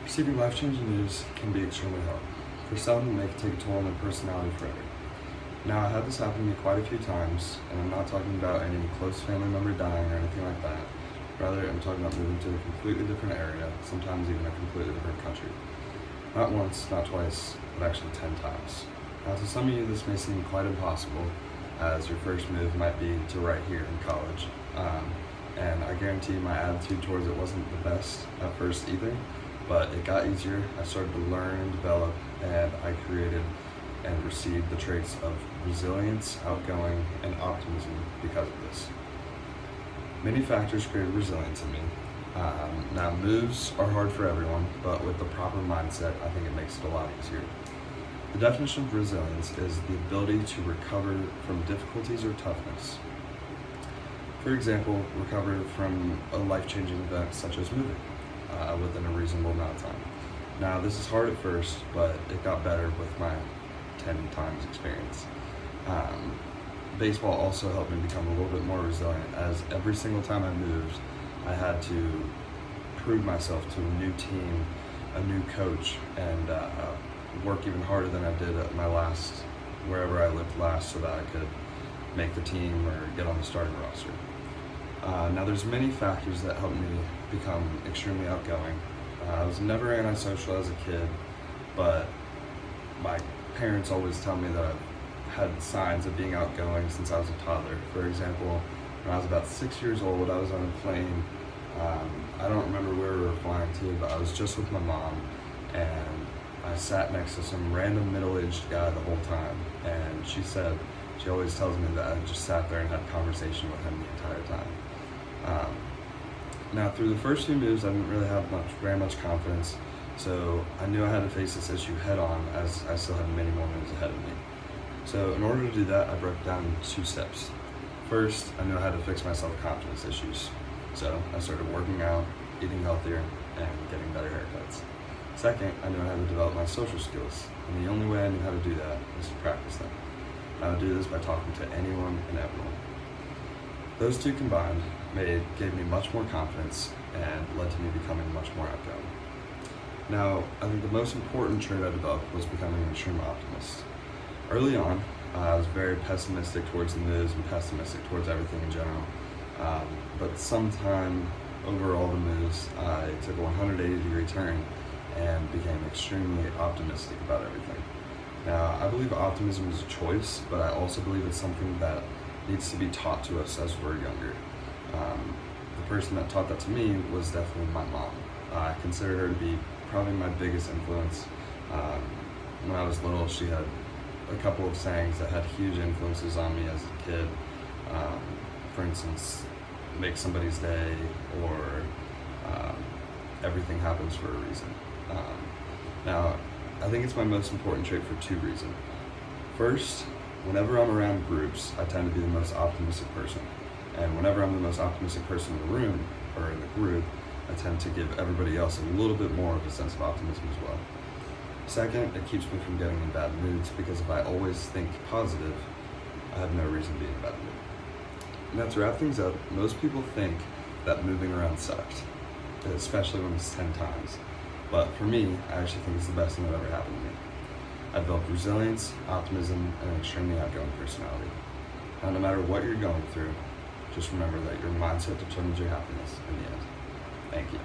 Receiving life-changing news can be extremely hard. For some, it may take a toll on their personality forever. Now, I had this happen to me quite a few times, and I'm not talking about any close family member dying or anything like that. Rather, I'm talking about moving to a completely different area, sometimes even a completely different country. Not once, not twice, but actually 10 times. Now, to some of you, this may seem quite impossible, as your first move might be to right here in college. And I guarantee my attitude towards it wasn't the best at first either, but it got easier. I started to learn and develop, and I created and received the traits of resilience, outgoing, and optimism because of this. Many factors created resilience in me. Now, moves are hard for everyone, but with the proper mindset, I think it makes it a lot easier. The definition of resilience is the ability to recover from difficulties or toughness. For example, recover from a life-changing event such as moving within a reasonable amount of time. Now, this is hard at first, but it got better with my 10 times experience. Baseball also helped me become a little bit more resilient, as every single time I moved, I had to prove myself to a new team, a new coach, and work even harder than I did at my last, wherever I lived last, so that I could make the team or get on the starting roster. Now, there's many factors that helped me become extremely outgoing. I was never antisocial as a kid, but my parents always tell me that I've had signs of being outgoing since I was a toddler. For example, when I was about 6 years old, I was on a plane. I don't remember where we were flying to, but I was just with my mom, and I sat next to some random middle-aged guy the whole time, and she always tells me that I just sat there and had a conversation with him the entire time. Now, through the first few moves, I didn't really have very much confidence, so I knew I had to face this issue head on, as I still had many more moves ahead of me. So in order to do that, I broke it down into 2 steps. First, I knew I had to fix my self-confidence issues. So I started working out, eating healthier, and getting better haircuts. Second, I knew I had to develop my social skills, and the only way I knew how to do that was to practice them. I would do this by talking to anyone and everyone. Those 2 combined gave me much more confidence and led to me becoming much more outgoing. Now, I think the most important trait I developed was becoming an extreme optimist. Early on, I was very pessimistic towards the moves and pessimistic towards everything in general. But sometime over all the moves, I took a 180-degree turn and became extremely optimistic about everything. Now, I believe optimism is a choice, but I also believe it's something that needs to be taught to us as we're younger. The person that taught that to me was definitely my mom. I consider her to be probably my biggest influence. When I was little, she had a couple of sayings that had huge influences on me as a kid. For instance, make somebody's day, or everything happens for a reason. Now, I think it's my most important trait for 2 reasons. First, whenever I'm around groups, I tend to be the most optimistic person. And whenever I'm the most optimistic person in the room, or in the group, I tend to give everybody else a little bit more of a sense of optimism as well. Second, it keeps me from getting in bad moods, because if I always think positive, I have no reason to be in a bad mood. Now, to wrap things up, most people think that moving around sucked, especially when it's 10 times. But for me, I actually think it's the best thing that ever happened to me. I built resilience, optimism, and an extremely outgoing personality. Now, no matter what you're going through, just remember that your mindset determines your happiness in the end. Thank you.